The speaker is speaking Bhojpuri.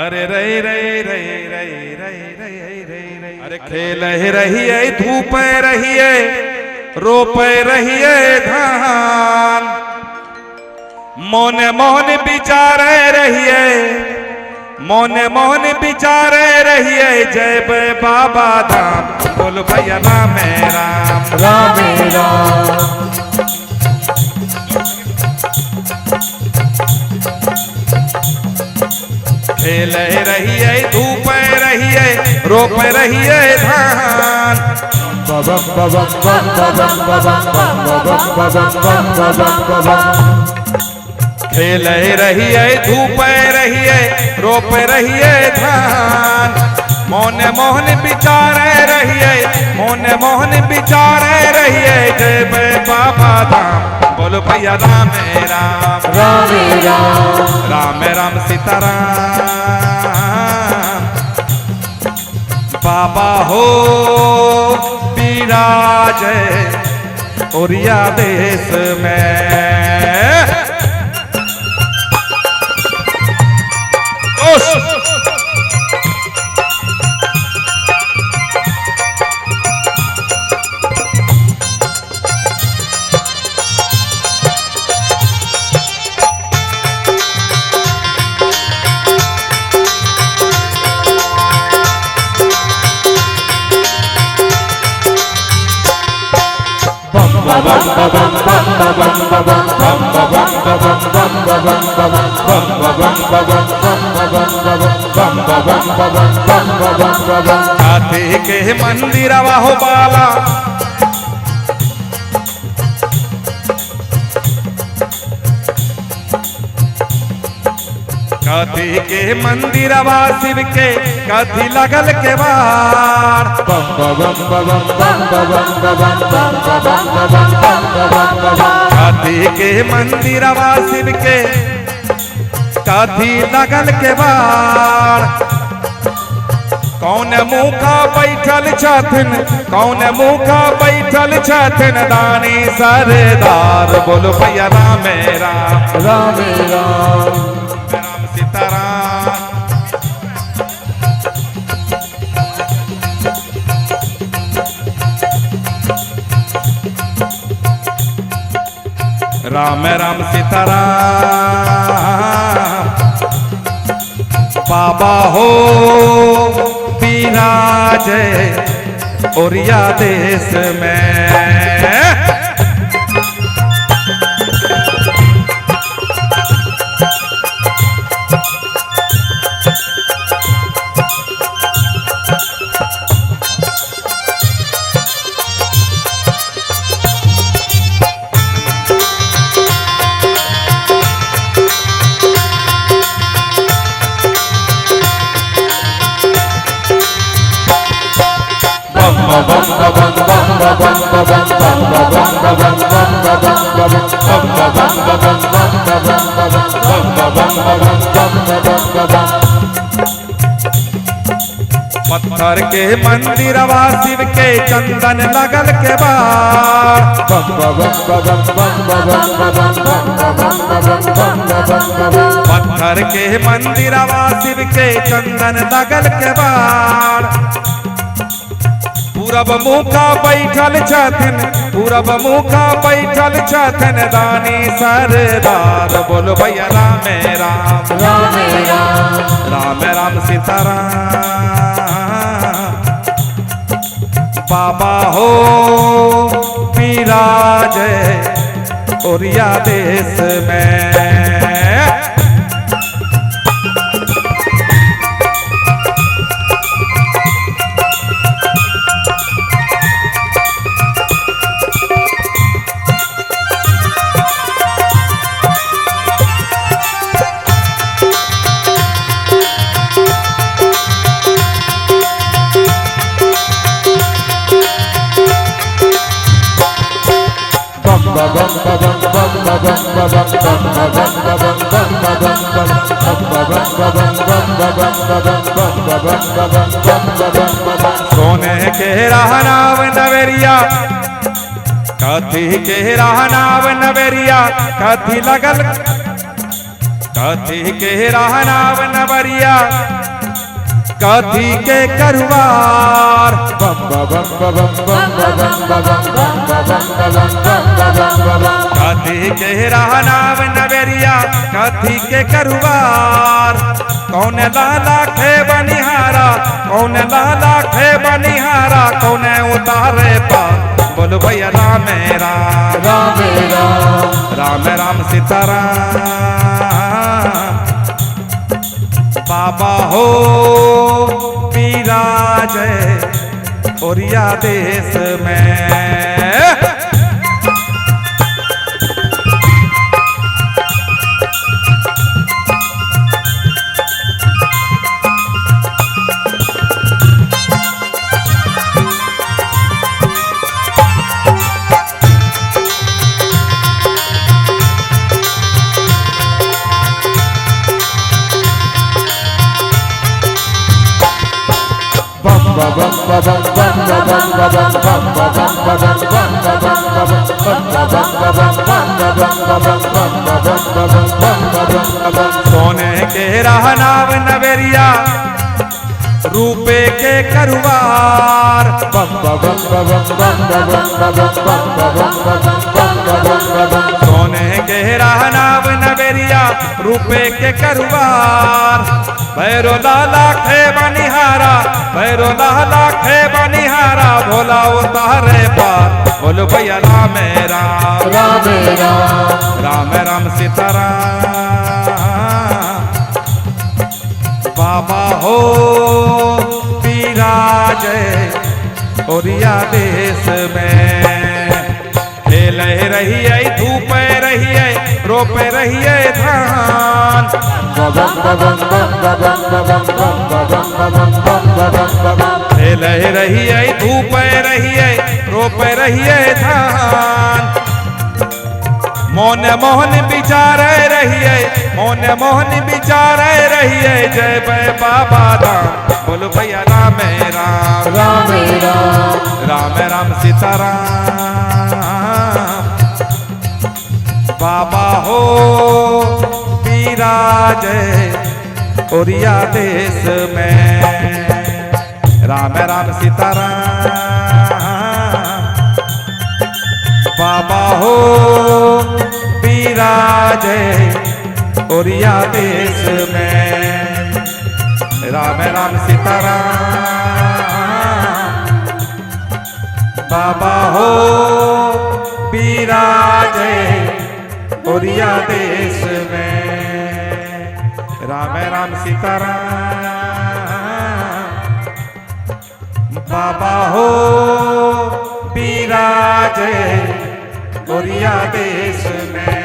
अरे रही रही रही रही रही रही रही अरे खेल रही है धूप रही है रोप रही है धान मोने मोहन बिचारे रही है मोने मोहन बिचारे रही है जय बे बाबा धाम बोल भैया राम राम राम राम खेल रही है धूप रही है रोप रही है धान बबम बबम बम बबम बबम बम बबम बबम बम बबम खेल रही है धूप रही है रोप रही है धान मोने मोहन बिचारे रही है मोने मोहन बिचारे रही है जय बे बाबा धाम बोलो भैया राम राम राम राम राम राम सीताराम बाबा हो विराज ओरिया देश में बबम बबम बम बबम बबम बम बबम बबम बम बबम बबम बम बबम बबम बम बबम बबम बम बबम बबम बम बबम बबम काते के मंदिर हो बाला कथी के मंदिर शिव के कथी लगल के बार बम बबम बबम बम बबम बबम बम बबम बबम बम बबम बबम कथी के मंदिर शिव के कथी लगल के बार कौन मुखा बैठल छथिन कौन मुखा बैठल छथिन दानी सरदार बोलो भैया राम राम राम राम राम सीताराम राम राम सीताराम बाबा हो विराज ओरिया देश में bum bum bum bum bum bum bum bum bum पत्थर के मंदिर शिव के चंदन लगल के बार पत्थर के मंदिर शिव के चंदन लगल के बार पूरब मुखा बैठल छथिन पूरब मुखा बैठल छथिन दानी सरदार बोलो भैया राम राम राम राम राम राम सीताराम बाबा हो विराज ओरिया देश में सोने के रहनाव नवेरिया कथी के रहनाव नवेरिया कथी लगल कथी के रहनाव नवरिया कथी के करुवार bum ba bum ba bum bum ba bum ba bum bum ba bum ba bum bum ba bum ba bum. कथी के रहनाव नवरिया कथी के करुवार कौन लाला खे बनिहारा कौन लाला खे बनिहारा कौन उतारे पार बोलो भैया राम राम Ram Ram. राम राम सीताराम बाबा हो विराज ओरिया देश में Bum ba bum ba bum bum ba bum ba bum bum ba bum ba bum bum ba bum ba bum bum ba bum ba bum bum ba bum ba bum bum ba bum ba bum bum ba bum ba bum. सोने के रहनाव नवेरिया रूपे के करुवार Bum ba bum ba bum bum ba bum ba bum bum ba bum ba bum bum ba bum ba bum. सोने के रहनाव नवेरिया रूपे के करुवार भैरो लाला खे बनिहारा भैरो लाला खे बनिहारा भोला उतारे पार बोलो भैया राम राम Ram Ram. राम राम सीताराम बाबा हो विराज ओरिया देश में खेल रही है धूप रही है रोप रही है धान Ba bum ba bum bum ba bum ba bum bum ba bum ba bum bum ba bum ba bum. खेल रही है धूप रही है रोप रही है धान मोन मोहन विचार रही है मोन मोहन विचार रही है जय भय बाबा राम बोलो भैया राम राम Ram Ram. राम राम सीताराम बाबा हो विराज ओरिया देश में राम राम सीताराम बाबा हो विराज ओरिया देश में राम राम सीताराम बाबा हो विराज ओरिया देश में राम राम सीताराम बाबा हो विराज ओरिया देश में